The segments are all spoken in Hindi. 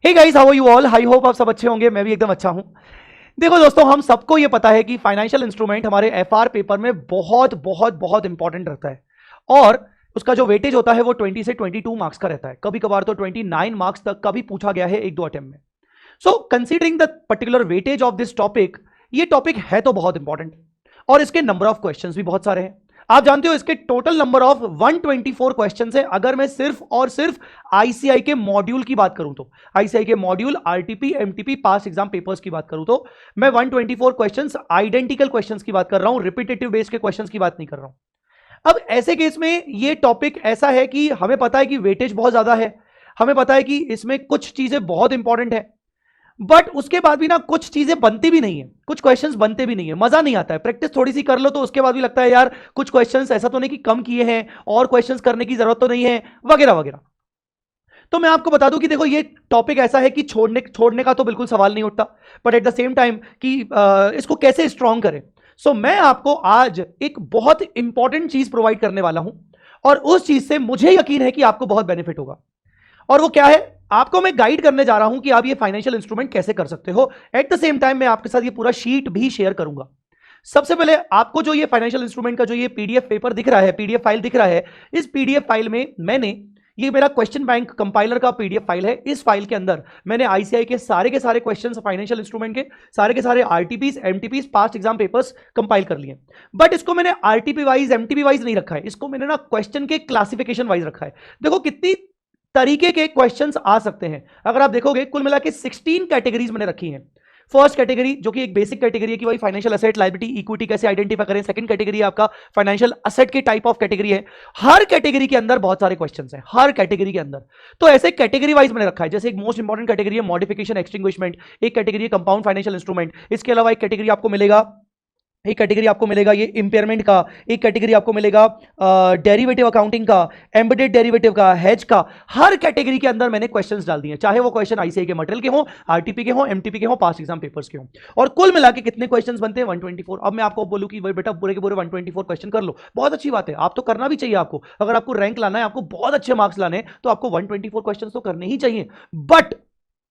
Hey guys, how are you all? I hope आप सब अच्छे होंगे। मैं भी एकदम अच्छा हूं। देखो दोस्तों, हम सबको ये पता है कि फाइनेंशियल इंस्ट्रूमेंट हमारे एफआर पेपर में बहुत बहुत बहुत इंपॉर्टेंट रहता है और उसका जो वेटेज होता है वो 20 से 22 मार्क्स का रहता है। कभी कभार तो 29 मार्क्स तक का भी पूछा गया है एक दो अटेम्प्ट में। So considering the particular weightage of this topic, ये टॉपिक है तो बहुत इंपॉर्टेंट और इसके नंबर ऑफ क्वेश्चंस भी बहुत सारे हैं। आप जानते हो इसके टोटल नंबर ऑफ 124 क्वेश्चंस है। अगर मैं सिर्फ और सिर्फ आईसीआई के मॉड्यूल की बात करूं तो आईसीआई के मॉड्यूल आरटीपी एमटीपी पास एग्जाम पेपर्स की बात करूं तो मैं 124 क्वेश्चंस आइडेंटिकल क्वेश्चंस की बात कर रहा हूं, रिपीटेटिव बेस के क्वेश्चंस की बात नहीं कर रहा हूं। अब ऐसे केस में ये टॉपिक ऐसा है कि हमें पता है कि वेटेज बहुत ज्यादा है, हमें पता है कि इसमें कुछ चीजें बहुत इंपॉर्टेंट है, बट उसके बाद भी ना कुछ चीजें बनती भी नहीं है, कुछ क्वेश्चंस बनते भी नहीं है, मजा नहीं आता है। प्रैक्टिस थोड़ी सी कर लो तो उसके बाद भी लगता है यार कुछ क्वेश्चंस ऐसा तो नहीं कि कम किए हैं और क्वेश्चंस करने की जरूरत तो नहीं है, वगैरह वगैरह। तो मैं आपको बता दूं कि देखो ये टॉपिक ऐसा है कि छोड़ने का तो बिल्कुल सवाल नहीं उठता, but at the same time कि इसको कैसे स्ट्रॉन्ग करें। सो मैं आपको आज एक बहुत इंपॉर्टेंट चीज प्रोवाइड करने वाला हूं और उस चीज से मुझे यकीन है कि आपको बहुत बेनिफिट होगा। और वो क्या है, आपको मैं गाइड करने जा रहा हूं कि आप ये फाइनेंशियल इंस्ट्रूमेंट कैसे कर सकते हो। एट द सेम टाइम मैं आपके साथ ये पूरा शीट भी शेयर करूंगा। सबसे पहले आपको जो ये फाइनेंशियल इंस्ट्रूमेंट का जो ये पीडीएफ पेपर दिख रहा है, पीडीएफ फाइल दिख रहा है, इस पीडीएफ फाइल में मैंने, ये मेरा क्वेश्चन बैंक कंपाइलर का पीडीएफ फाइल है। इस फाइल के अंदर मैंने आईसीआई के सारे क्वेश्चंस फाइनेंशियल इंस्ट्रूमेंट के सारे RTPs MTPs past exam papers compile कर लिए। बट इसको मैंने आरटीपी वाइज एमटीपी वाइज नहीं रखा है, इसको मैंने ना क्वेश्चन के क्लासिफिकेशन वाइज रखा है। देखो कितनी तरीके के क्वेश्चंस आ सकते हैं। अगर आप देखोगे कुल मिला के 16 कैटेगरीज मैंने रखी हैं। फर्स्ट कैटेगरी जो कि एक बेसिक कैटेगरी है कि भाई फाइनेंशियल एसेट लायबिलिटी इक्विटी कैसे आइडेंटिफाई करें। सेकंड कैटेगरी आपका फाइनेंशियल एसेट के टाइप ऑफ कैटेगरी है। हर कैटेगरी के अंदर बहुत सारे क्वेश्चंस हैं, हर कैटेगरी के अंदर। तो ऐसे कैटेगरी वाइज मैंने रखा है। जैसे एक मोस्ट इंपॉर्टेंट कैटेगरी है मॉडिफिकेशन एक्सटिंग्विशमेंट, एक कैटेगरी है कंपाउंड फाइनेंशियल इंस्ट्रूमेंट, इसके अलावा एक कैटेगरी आपको मिलेगा ये इंपेयरमेंट का, एक कैटेगरी आपको मिलेगा डेरिवेटिव अकाउंटिंग का, एम्बेडेड डेरिवेटिव का, हेज का। हर कैटेगरी के अंदर मैंने क्वेश्चंस डाल दिए, चाहे वो क्वेश्चन आईसीआई के मटेरियल के हो, आरटीपी के हो, एमटीपी के हो, पास्ट एग्जाम पेपर्स के हो। और कुल मिला के कितने क्वेश्चंस बनते हैं? 124। अब मैं आपको बोलूं कि भाई बेटा पूरे के पूरे 124 क्वेश्चन कर लो, बहुत अच्छी बात है, आप तो करना भी चाहिए। आपको अगर आपको रैंक लाना है, आपको बहुत अच्छे मार्क्स लाने हैं, तो आपको 124 क्वेश्चन तो करने ही चाहिए। बट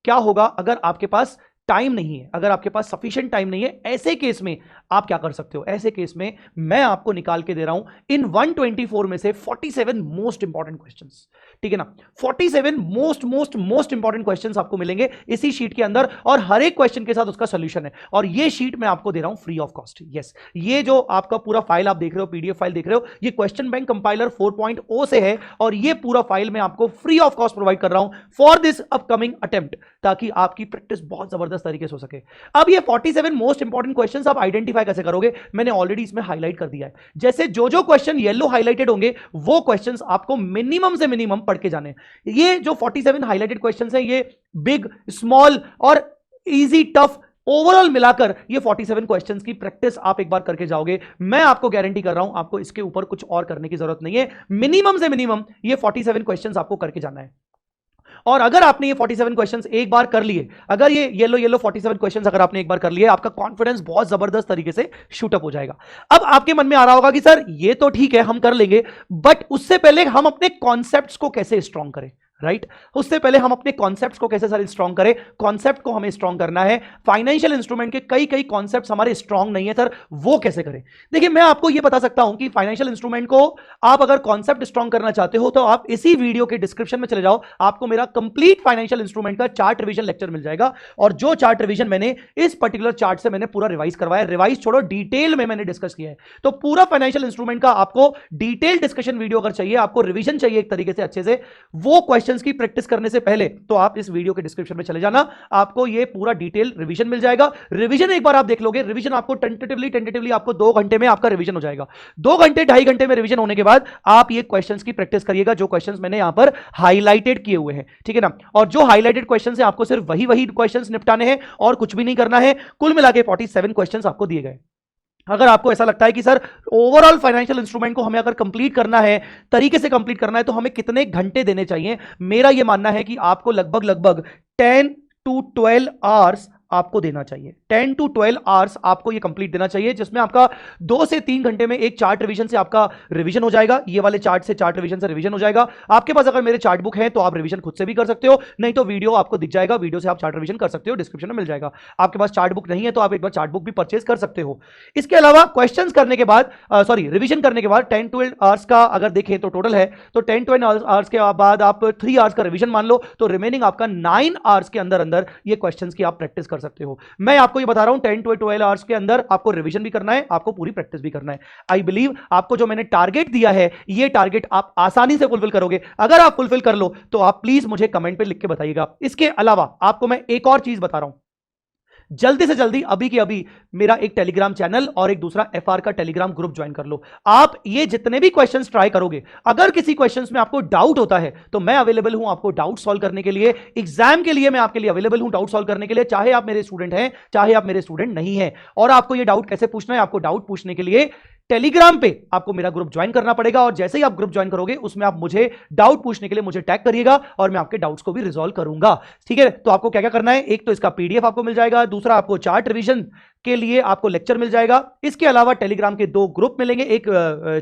क्या होगा अगर आपके पास टाइम नहीं है, अगर आपके पास सफिशिएंट टाइम नहीं है? ऐसे केस में आप क्या कर सकते हो? ऐसे केस में मैं आपको निकाल के दे रहा हूं इन 124 में से 47 मोस्ट इंपॉर्टेंट क्वेश्चंस, ठीक है ना। 47 मोस्ट इंपॉर्टेंट क्वेश्चंस आपको मिलेंगे इसी शीट के अंदर और हर एक क्वेश्चन के साथ उसका सोल्यूशन है। और ये शीट मैं आपको दे रहा हूं फ्री ऑफ कॉस्ट। यस, ये जो आपका पूरा फाइल आप देख रहे हो, पीडीएफ फाइल देख रहे हो, ये क्वेश्चन बैंक कंपाइलर 4.0 से है और ये पूरा फाइल मैं आपको फ्री ऑफ कॉस्ट प्रोवाइड कर रहा हूं फॉर दिस अपकमिंग अटेम्प्ट, ताकि आपकी प्रैक्टिस बहुत जबरदस्त तरीके से हो सके। अब ये 47 मोस्ट इंपॉर्टेंट क्वेश्चंस आप आइडेंटिफाई कैसे करोगे? मैंने ऑलरेडी इसमें हाईलाइट कर दिया है। जैसे जो जो क्वेश्चन येलो हाईलाइटेड होंगे वो क्वेश्चंस आपको मिनिमम से मिनिमम पढ़ के जाने। ये जो 47 हाईलाइटेड क्वेश्चंस हैं, ये बिग, स्मॉल और इजी, टफ, ओवरऑल मिलाकर ये 47 क्वेश्चंस की प्रैक्टिस आप एक बार करके जाओगे। मैं आपको गारंटी कर रहा हूं, आपको इसके ऊपर कुछ और करने की जरूरत नहीं है। मिनिमम से मिनिमम ये 47 क्वेश्चंस आपको करके जाना है। और अगर आपने ये 47 क्वेश्चंस एक बार कर लिए, अगर ये येलो 47 क्वेश्चंस अगर आपने एक बार कर लिए, आपका कॉन्फिडेंस बहुत जबरदस्त तरीके से शूट अप हो जाएगा। अब आपके मन में आ रहा होगा कि सर ये तो ठीक है हम कर लेंगे, बट उससे पहले हम अपने कॉन्सेप्ट्स को कैसे स्ट्रॉन्ग करें? राइट, उससे पहले हम अपने कॉन्सेप्ट्स को कैसे सर स्ट्रॉन्ग करें? कॉन्सेप्ट को हमें स्ट्रॉन्ग करना है। फाइनेंशियल इंस्ट्रूमेंट के कई कॉन्सेप्ट्स हमारे स्ट्रॉन्ग नहीं है सर, वो कैसे करें? देखिए, मैं आपको यह बता सकता हूं कि फाइनेंशियल इंस्ट्रूमेंट को आप अगर कॉन्सेप्ट स्ट्रॉन्ग करना चाहते हो तो आप इसी वीडियो के डिस्क्रिप्शन में चले जाओ, आपको मेरा कंप्लीट फाइनेंशियल इंस्ट्रूमेंट का चार्ट रिवीजन लेक्चर मिल जाएगा। और जो चार्ट रिवीजन मैंने इस पर्टिकुलर चार्ट से मैंने पूरा रिवाइज करवाया, रिवाइज छोड़ो, डिटेल में मैंने डिस्कस किया है। तो पूरा फाइनेंशियल इंस्ट्रूमेंट का आपको डिटेल डिस्कशन वीडियो अगर चाहिए, आपको रिवीजन चाहिए एक तरीके से अच्छे से, वो क्वेश्चंस की प्रैक्टिस करने से पहले, तो आप इस वीडियो के डिस्क्रिप्शन में चले जाना, आपको ये पूरा डिटेल रिवीजन मिल जाएगा। रिवीजन एक बार आप देख लोगे, रिवीजन आपको टेंटेटिवली आपको 2 घंटे में आपका रिवीजन हो जाएगा। 2 घंटे 2.5 घंटे में रिवीजन होने के बाद आप ये क्वेश्चंस की प्रैक्टिस करिएगा, जो क्वेश्चंस मैंने यहां पर हाईलाइटेड किए हुए हैं, ठीक है ना। और जो हाईलाइटेड क्वेश्चंस हैं, आपको सिर्फ वही क्वेश्चंस निपटाने हैं और कुछ भी नहीं करना है। कुल मिला के 47 क्वेश्चंस आपको दिए गए। अगर आपको ऐसा लगता है कि सर ओवरऑल फाइनेंशियल इंस्ट्रूमेंट को हमें अगर कंप्लीट करना है, तरीके से कंप्लीट करना है, तो हमें कितने घंटे देने चाहिए? मेरा यह मानना है कि आपको लगभग 10 to 12 आवर्स आपको देना चाहिए। 10 to 12 आवर्स आपको ये कंप्लीट देना चाहिए, जिसमें आपका 2 से 3 घंटे में एक चार्ट रिवीजन से आपका रिवीजन हो जाएगा। ये वाले चार्ट से चार्ट रिवीजन से रिवीजन हो जाएगा। आपके पास अगर मेरे चार्ट बुक है तो आप रिवीजन खुद से भी कर सकते हो, नहीं तो वीडियो आपको दिख जाएगा, वीडियो से आप चार्ट रिवीजन कर सकते हो, डिस्क्रिप्शन में मिल जाएगा। आपके पास चार्ट बुक नहीं है तो आप एक बार चार्ट बुक भी परचेज कर सकते हो। इसके अलावा क्वेश्चंस करने के बाद रिवीजन करने के बाद 10-12 आवर्स का अगर देखें तो टोटल है, तो 10-12 आवर्स के बाद आप 3 आवर्स का रिवीजन मान लो, तो रिमेनिंग आपका 9 आवर्स के अंदर अंदर ये क्वेश्चंस की आप प्रैक्टिस कर सकते हो। मैं आपको ये बता रहा हूं 10-12 आवर्स के अंदर आपको रिवीजन भी करना है, आपको पूरी प्रैक्टिस भी करना है। आई बिलीव आपको जो मैंने टारगेट दिया है, ये टारगेट आप आसानी से फुलफिल करोगे। अगर आप फुलफिल कर लो तो आप प्लीज मुझे कमेंट पे लिख के बताइएगा। इसके अलावा आपको मैं एक और चीज बता रहा हूं, जल्दी से जल्दी अभी के अभी मेरा एक टेलीग्राम चैनल और एक दूसरा एफआर का टेलीग्राम ग्रुप ज्वाइन कर लो। आप ये जितने भी क्वेश्चंस ट्राई करोगे, अगर किसी क्वेश्चंस में आपको डाउट होता है तो मैं अवेलेबल हूं आपको डाउट सॉल्व करने के लिए। एग्जाम के लिए मैं आपके लिए अवेलेबल हूं डाउट सॉल्व करने के लिए, चाहे आप मेरे स्टूडेंट हैं चाहे आप मेरे स्टूडेंट नहीं है। और आपको ये डाउट कैसे पूछना है, आपको डाउट पूछने के लिए टेलीग्राम पे आपको मेरा ग्रुप ज्वाइन करना पड़ेगा, और जैसे ही आप ग्रुप ज्वाइन करोगे उसमें आप मुझे डाउट पूछने के लिए मुझे टैग करिएगा और मैं आपके डाउट्स को भी रिजॉल्व करूंगा। ठीक है, तो आपको क्या क्या करना है, एक तो इसका पीडीएफ आपको मिल जाएगा, दूसरा आपको चार्ट रिवीजन के लिए आपको लेक्चर मिल जाएगा। इसके अलावा टेलीग्राम के 2 ग्रुप मिलेंगे, एक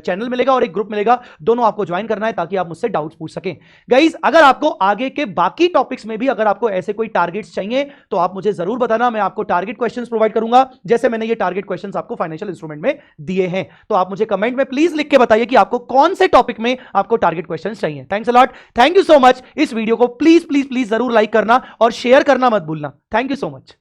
चैनल मिलेगा और एक ग्रुप मिलेगा, दोनों आपको ज्वाइन करना है ताकि आप मुझसे डाउट्स पूछ सकें। गाइस, अगर आपको आगे के बाकी टॉपिक्स में भी अगर आपको ऐसे कोई टारगेट्स चाहिए तो आप मुझे जरूर बताना, मैं आपको टारगेट क्वेश्चंस प्रोवाइड करूंगा, जैसे मैंने ये टारगेट क्वेश्चंस आपको फाइनेंशियल इंस्ट्रूमेंट में दिए हैं। तो आप मुझे कमेंट में प्लीज लिख के बताइए कि आपको कौन से टॉपिक में आपको टारगेट क्वेश्चंस चाहिए। Thanks a lot, thank you so much. इस वीडियो को प्लीज प्लीज प्लीज जरूर लाइक करना और शेयर करना मत भूलना। Thank you so much.